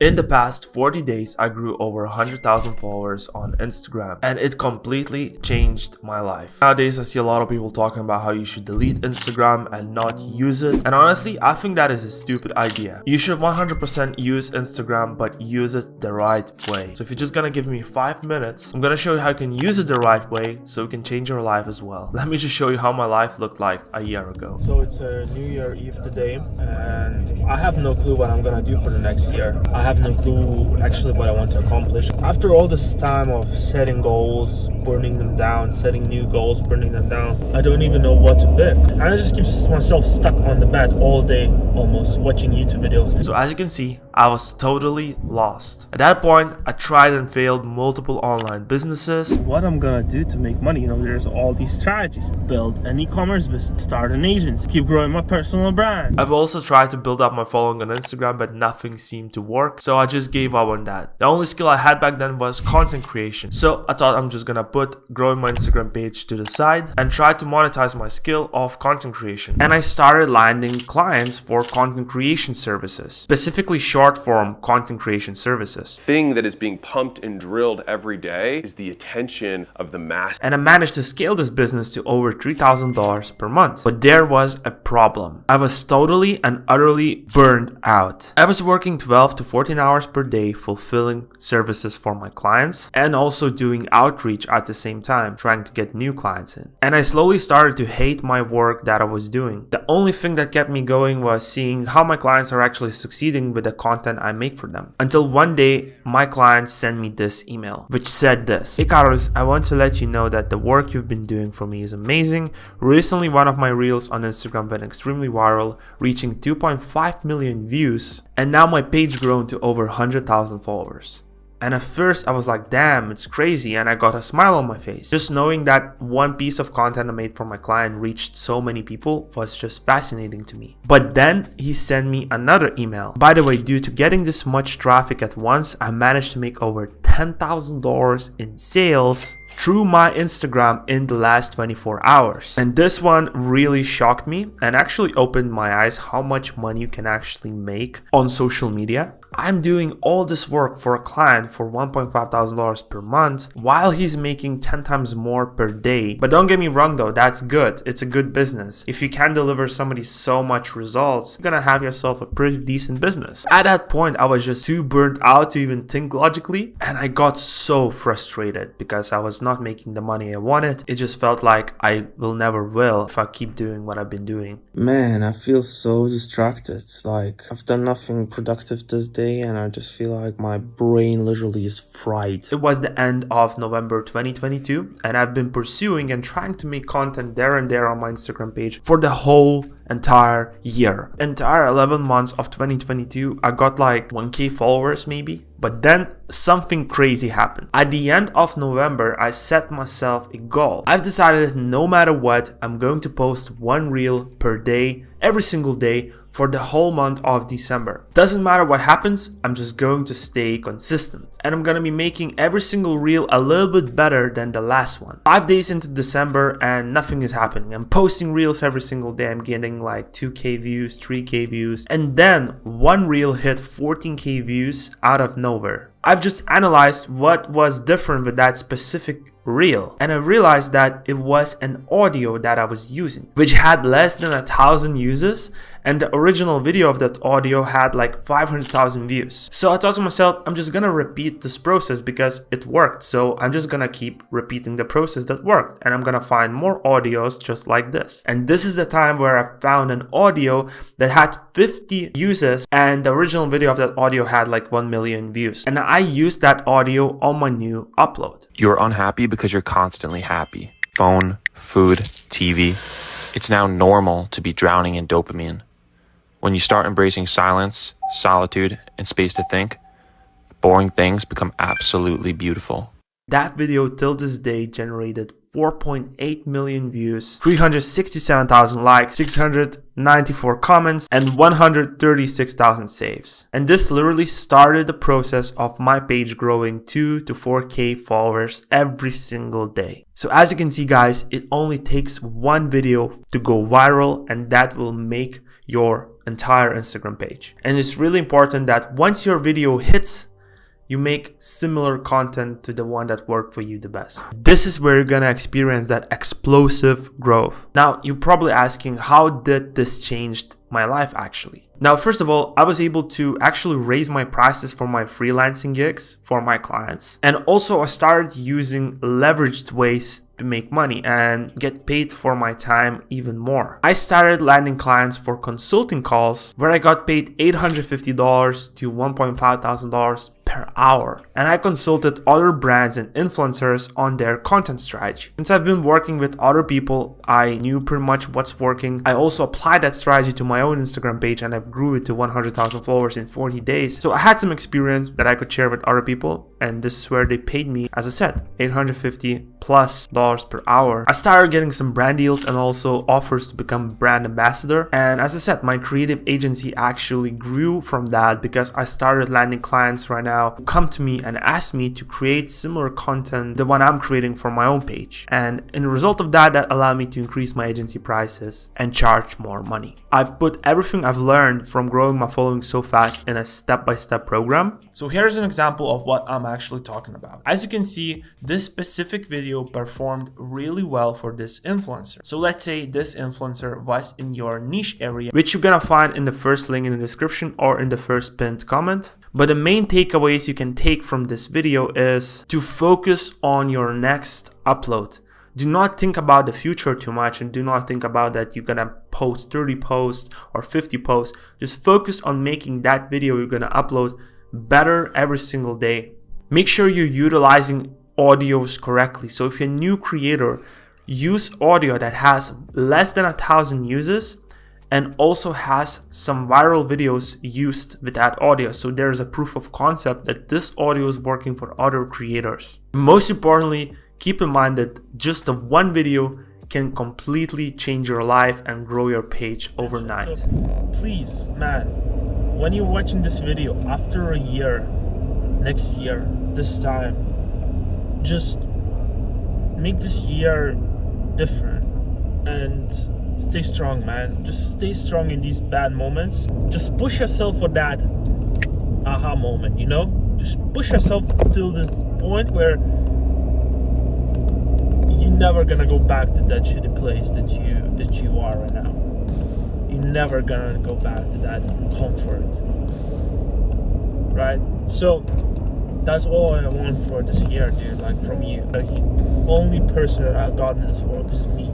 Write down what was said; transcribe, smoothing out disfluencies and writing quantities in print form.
In the past 40 days, I grew over 100,000 followers on Instagram, and it completely changed my life. Nowadays, I see a lot of people talking about how you should delete Instagram and not use it. And honestly, I think that is a stupid idea. You should 100% use Instagram, but use it the right way. So if you're just gonna give me 5 minutes, I'm gonna show you how you can use it the right way so it can change your life as well. Let me just show you how my life looked like a year ago. So it's a New Year Eve today, and I have no clue what I'm gonna do for the next year. I have no clue actually what I want to accomplish. After all this time of setting goals, burning them down, setting new goals, burning them down, I don't even know what to pick. And I just keep myself stuck on the bed all day almost, watching YouTube videos. So as you can see, I was totally lost. At that point, I tried and failed multiple online businesses. What I'm gonna do to make money, there's all these strategies. Build an e-commerce business, start an agency, keep growing my personal brand. I've also tried to build up my following on Instagram, but nothing seemed to work. So I just gave up on that. The only skill I had back then was content creation. So I thought I'm just gonna put growing my Instagram page to the side and try to monetize my skill of content creation. And I started landing clients for content creation services, specifically short form content creation services. Thing that is being pumped and drilled every day is the attention of the mass. And I managed to scale this business to over $3,000 per month. But there was a problem. I was totally and utterly burned out. I was working 12 to 14 hours per day fulfilling services for my clients and also doing outreach at the same time, trying to get new clients in. And I slowly started to hate my work that I was doing. The only thing that kept me going was seeing how my clients are actually succeeding with the content I make for them. Until one day, my clients sent me this email, which said this: "Hey Carlos, I want to let you know that the work you've been doing for me is amazing. Recently, one of my reels on Instagram went extremely viral, reaching 2.5 million views, and now my page grown to over 100,000 followers." And at first I was like, damn, it's crazy, and I got a smile on my face. Just knowing that one piece of content I made for my client reached so many people was just fascinating to me. But then he sent me another email. By the way, due to getting this much traffic at once, I managed to make over $10,000 in sales through my Instagram in the last 24 hours. And this one really shocked me and actually opened my eyes how much money you can actually make on social media. I'm doing all this work for a client for $1,500 per month while he's making 10 times more per day. But don't get me wrong though, that's good. It's a good business. If you can deliver somebody so much results, you're gonna have yourself a pretty decent business. At that point, I was just too burnt out to even think logically, and I got so frustrated because I was not making the money I wanted. It just felt like I will never will if I keep doing what I've been doing. Man, I feel so distracted. It's like I've done nothing productive this day and I just feel like my brain literally is fried. It was the end of November 2022, and I've been pursuing and trying to make content there and there on my Instagram page for the whole entire year. Entire 11 months of 2022, I got like 1K followers maybe. But then something crazy happened. At the end of November, I set myself a goal. I've decided that no matter what, I'm going to post one reel per day, every single day, for the whole month of December. Doesn't matter what happens, I'm just going to stay consistent. And I'm gonna be making every single reel a little bit better than the last one. 5 days into December and nothing is happening. I'm posting reels every single day. I'm getting like 2K views, 3K views. And then one reel hit 14K views out of nowhere. I've just analyzed what was different with that specific reel, and I realized that it was an audio that I was using, which had less than 1,000 uses, and the original video of that audio had like 500,000 views. So I thought to myself, I'm just gonna repeat this process because it worked. So I'm just gonna keep repeating the process that worked, and I'm gonna find more audios just like this. And this is the time where I found an audio that had 50 uses, and the original video of that audio had like 1 million views. And I used that audio on my new upload. You're unhappy because you're constantly happy. Phone, food, TV. It's now normal to be drowning in dopamine. When you start embracing silence, solitude, and space to think, boring things become absolutely beautiful. That video till this day generated 4.8 million views, 367,000 likes, 694 comments, and 136,000 saves. And this literally started the process of my page growing 2 to 4K followers every single day. So as you can see, guys, it only takes one video to go viral, and that will make your entire Instagram page. And it's really important that once your video hits, you make similar content to the one that worked for you the best. This is where you're gonna experience that explosive growth. Now, you're probably asking, how did this change my life actually? Now, first of all, I was able to actually raise my prices for my freelancing gigs for my clients. And also I started using leveraged ways to make money and get paid for my time even more. I started landing clients for consulting calls where I got paid $850 to $1,500 per hour. And I consulted other brands and influencers on their content strategy. Since I've been working with other people, I knew pretty much what's working. I also applied that strategy to my own Instagram page and I've grew it to 100,000 followers in 40 days. So I had some experience that I could share with other people, and this is where they paid me, as I said, $850+ per hour. I started getting some brand deals and also offers to become brand ambassador. And as I said, my creative agency actually grew from that because I started landing clients right now who come to me and ask me to create similar content the one I'm creating for my own page. And in the result of that, that allowed me to increase my agency prices and charge more money. I've put everything I've learned from growing my following so fast in a step-by-step program. So here's an example of what I'm actually talking about. As you can see, this specific video performed really well for this influencer. So let's say this influencer was in your niche area, which you're gonna find in the first link in the description or in the first pinned comment. But the main takeaways you can take from this video is to focus on your next upload. Do not think about the future too much, and do not think about that you're gonna post 30 posts or 50 posts. Just focus on making that video you're gonna upload better every single day. Make sure you're utilizing audios correctly. So if you're a new creator, use audio that has less than 1,000 uses and also has some viral videos used with that audio. So there's a proof of concept that this audio is working for other creators. Most importantly, keep in mind that just the one video can completely change your life and grow your page overnight. So please, man, when you're watching this video after a year, next year, this time, just make this year different and stay strong, man. Just stay strong in these bad moments. Just push yourself for that aha moment, you know? Just push yourself till this point where you're never gonna go back to that shitty place that you are right now. You're never gonna go back to that comfort, right? So that's all I want for this year, dude. Like from you, like the only person that I've gotten this for is me.